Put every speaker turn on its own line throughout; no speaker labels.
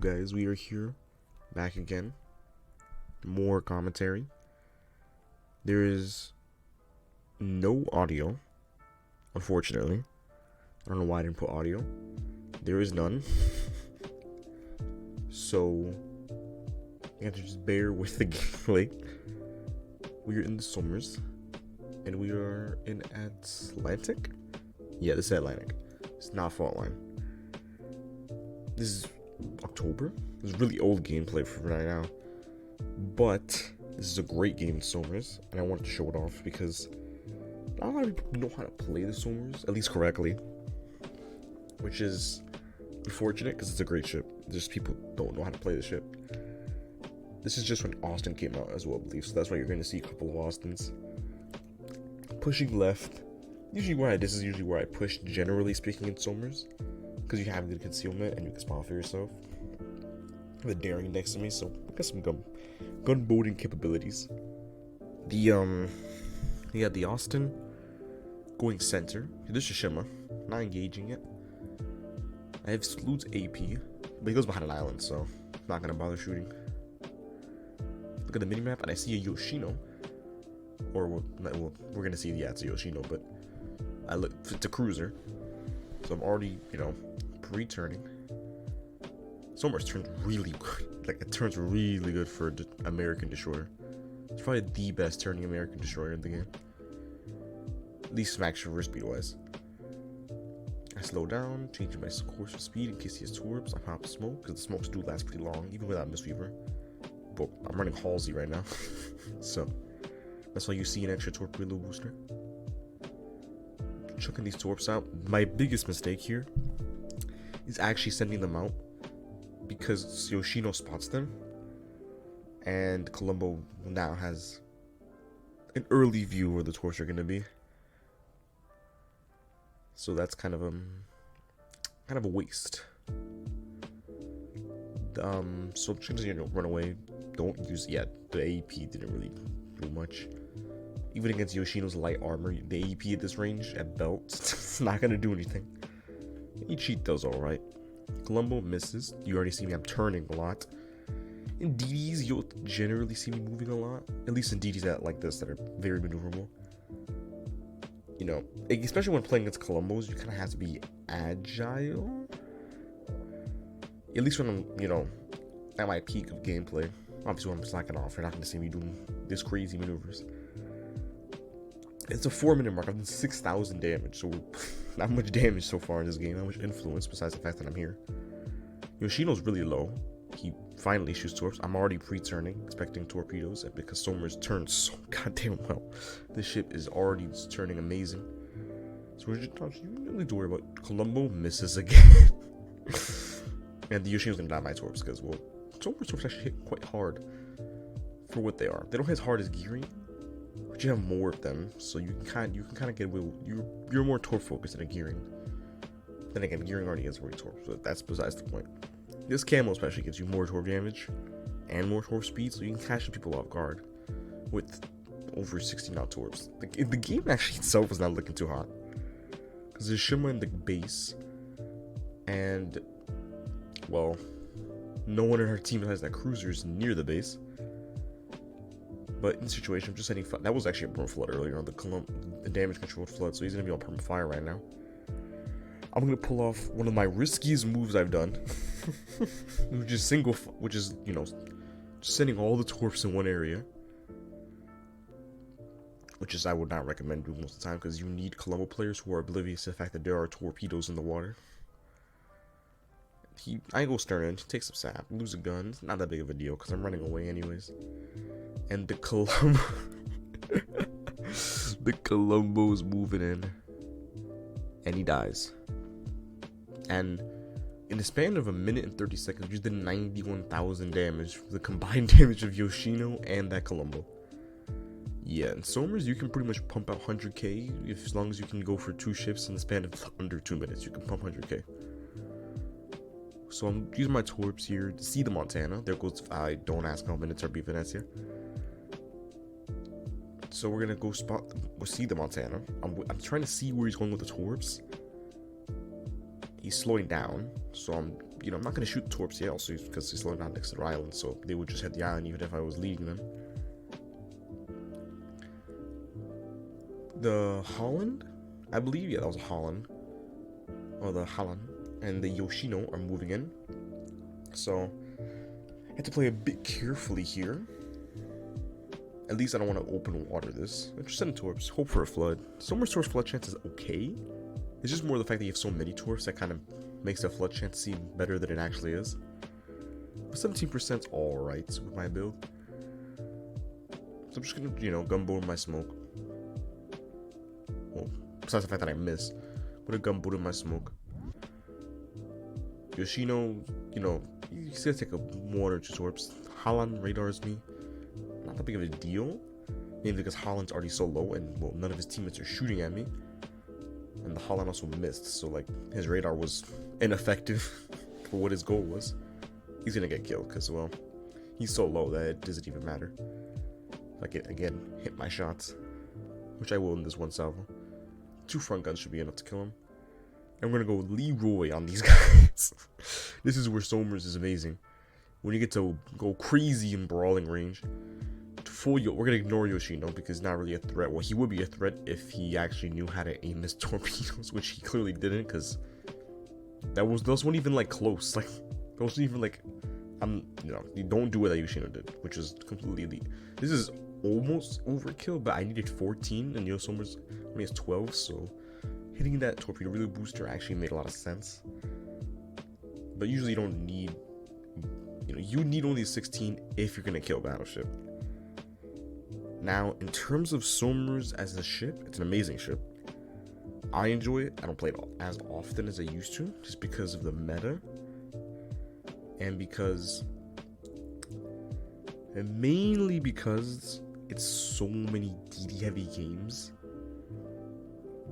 guys, we are here, back again. More commentary. There is no audio, unfortunately. I don't know why I didn't put audio. There is none. So, you have to just bear with the gameplay. We are in the summers, and we are in Atlantic? Yeah, this is Atlantic. It's not fault line. This is October. This is really old gameplay for right now. But this is a great game in Somers, and I wanted to show it off because not a lot of people know how to play the Somers, at least correctly. Which is unfortunate because it's a great ship. Just people don't know how to play the ship. This is just when Austin came out as well, I believe. So that's why you're going to see a couple of Austins. Pushing left. This is usually where I push, generally speaking, in Somers. Because you have good concealment and you can spawn for yourself. I have a daring next to me, so I got some gun boating capabilities. You got the Austin going center. This is Shima, not engaging it. I have Sloot's AP, but he goes behind an island, so I'm not gonna bother shooting. Look at the minimap, and I see a Yoshino. Or we're gonna see, yeah, it's a Yoshino, but it's a cruiser. So I'm already, pre-turning. Somers turns really good. Like, it turns really good for American Destroyer. It's probably the best turning American Destroyer in the game. At least max reverse speed wise. I slow down, changing my course of speed in case he has torps. I pop smoke, because the smokes do last pretty long, even without Mistweaver. But I'm running Halsey right now. So, that's why you see an extra torpedo booster. Chucking these torps out. My biggest mistake here is actually sending them out because Yoshino spots them, and Colombo now has an early view where the torps are going to be. So that's kind of a waste. So just run away. Don't use the AP didn't really do much. Even against Yoshino's light armor, the AP at this range at belt, it's not gonna do anything. He cheat those alright. Colombo misses. You already see me, I'm turning a lot. In DDs, you'll generally see me moving a lot. At least in DDs that like this that are very maneuverable. Especially when playing against Colombos, you kind of have to be agile. At least when I'm, at my peak of gameplay. Obviously, when I'm slacking off, you're not going to see me doing this crazy maneuvers. It's a 4-minute mark. I've done 6,000 damage, so not much damage so far in this game. Not much influence besides the fact that I'm here. Yoshino's really low. He finally shoots torps. I'm already pre-turning, expecting torpedoes, because Somers turns so goddamn well. This ship is already turning amazing. So we're just you don't need to worry about. Colombo misses again. And the Yoshino's gonna die my torps because, Somers torps actually hit quite hard for what they are. They don't hit as hard as gearing, but you have more of them, so you can kind of get away with, you're more torp focused than a gearing. Then again, gearing already gets more torp, so that's besides the point. This camo especially gives you more torp damage and more torp speed, so you can catch people off guard with over 60 knot torps. The game actually itself is not looking too hot because there's Shima in the base, and no one in her team has that cruisers near the base. But in the situation, I'm just setting that was actually a perma flood earlier on the damage controlled flood, so he's gonna be on perma fire right now. I'm gonna pull off one of my riskiest moves I've done, which is just sending all the torps in one area, which is I would not recommend doing most of the time because you need Colombo players who are oblivious to the fact that there are torpedoes in the water. I go stern, take some sap, lose a gun. It's not that big of a deal because I'm running away anyways. And the Colombo's moving in, and he dies. And in the span of a minute and 30 seconds, we just did 91,000 damage for the combined damage of Yoshino and that Colombo. Yeah, in Somers, you can pretty much pump out 100k as long as you can go for 2 ships in the span of under 2 minutes. You can pump 100k. So I'm using my torps here to see the Montana. There goes, I don't ask how many Turbi Venezia. So we're gonna go see the Montana. I'm trying to see where he's going with the torps. he's slowing down, so I'm not gonna shoot the torps yet, also because he's slowing down next to the island, so they would just hit the island even if I was leading them. The Holland, I believe, yeah, that was a Holland, or the Holland, and the Yoshino are moving in, so I have to play a bit carefully here. At least I don't want to open water this. Just send torps, hope for a flood. Somers torps flood chance is okay. It's just more the fact that you have so many torps that kind of makes the flood chance seem better than it actually is. But 17%'s alright with my build. So I'm just gonna, gunboat my smoke. Well, besides the fact that I miss, put a gunboat in my smoke. Yoshino, he's gonna take a 1 or 2 torps. Holland radars me. Not that big of a deal. Mainly because Holland's already so low and, well, none of his teammates are shooting at me. And the Holland also missed, so, like, his radar was ineffective for what his goal was. He's gonna get killed because, well, he's so low that it doesn't even matter. Like, it, again, hit my shots, which I will in this one salvo. 2 front guns should be enough to kill him. And we're gonna go Leroy on these guys. This is where Somers is amazing. When you get to go crazy in brawling range. We're gonna ignore Yoshino because he's not really a threat. Well, he would be a threat if he actually knew how to aim his torpedoes, which he clearly didn't, because those weren't even like close. Like, those weren't even like, you don't do what that Yoshino did, which is completely elite. This is almost overkill, but I needed 14 and Somers only has 12, so hitting that torpedo relay booster actually made a lot of sense. But usually you don't need, you need only 16 if you're gonna kill battleship. Now, in terms of Somers as a ship, it's an amazing ship. I enjoy it. I don't play it as often as I used to, just because of the meta. And mainly because it's so many DD heavy games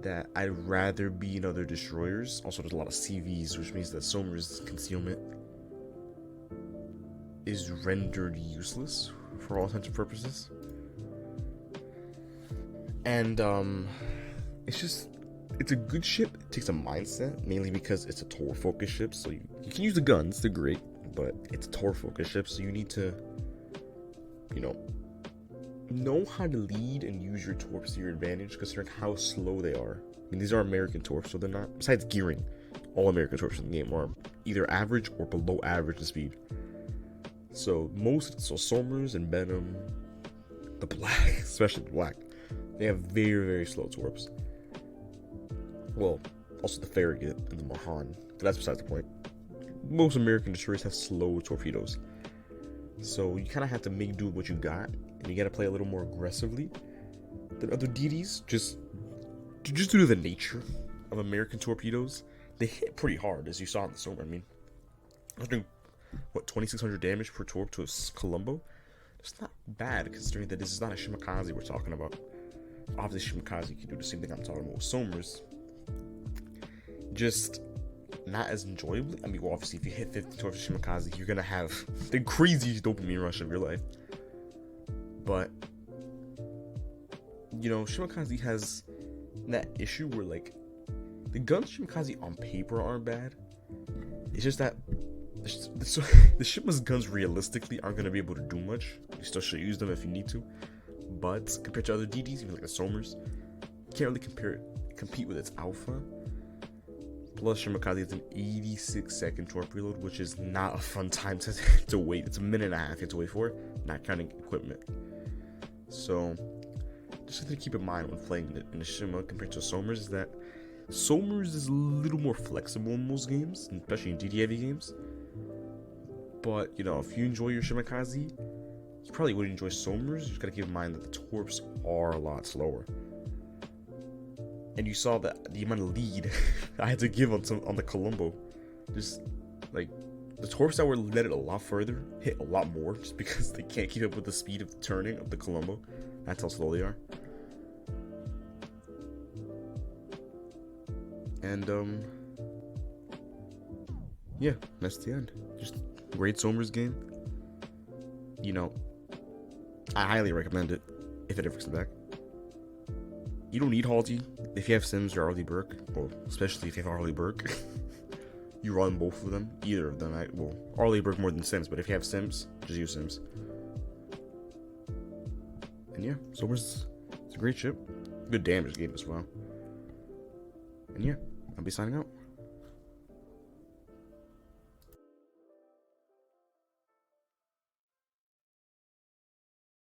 that I'd rather be in other destroyers. Also, there's a lot of CVs, which means that Somers' concealment is rendered useless for all intents and purposes. And it's a good ship. It takes a mindset, mainly because it's a tour focused ship, so you can use the guns, they're great, but it's a tour focused ship, so you need to know how to lead and use your torps to your advantage, considering how slow they are. I mean, these are American torps, so they're not, besides gearing, all American torps in the game are either average or below average in speed. So Somers and Benham, the black, especially the black, they have very, very slow torps. Well, also the Farragut and the Mahan, but that's besides the point. Most American destroyers have slow torpedoes. So you kind of have to make do with what you got, and you got to play a little more aggressively than other DDs, just due to the nature of American torpedoes. They hit pretty hard, as you saw in the Somer. I mean, I was doing, 2,600 damage per torp to a Colombo? It's not bad, considering that this is not a Shimakaze we're talking about. Obviously, Shimakaze can do the same thing I'm talking about with Somers. Just not as enjoyably. I mean, well, obviously, if you hit 50 torps with Shimakaze, you're gonna have the craziest dopamine rush of your life. But, Shimakaze has that issue where, like, the guns Shimakaze on paper aren't bad. It's just that the ship's guns realistically aren't gonna be able to do much. You still should use them if you need to. But compared to other DDs, even like the Somers, you can't really compete with its alpha. Plus, Shimakaze has an 86-second torp reload, which is not a fun time to wait. It's a minute and a half you have to wait for, not counting equipment. So, just something to keep in mind when playing in the Shima compared to Somers is that Somers is a little more flexible in most games, especially in DD heavy games. But, if you enjoy your Shimakaze, you probably would enjoy Somers. You just gotta keep in mind that the torps are a lot slower. And you saw that the amount of lead I had to give on the Colombo. Just, like, the torps that were let it a lot further hit a lot more just because they can't keep up with the speed of the turning of the Colombo. That's how slow they are. And, yeah, that's the end. Just great Somers game. I highly recommend it if it ever comes back. You don't need Halsey if you have Sims or Arlie Burke, well, especially if you have Arlie Burke. You run both of them, either of them. Well, Arlie work more than Sims, but if you have Sims, just use Sims. And yeah, Somers, it's a great ship. Good damage game as well. And yeah, I'll be signing out.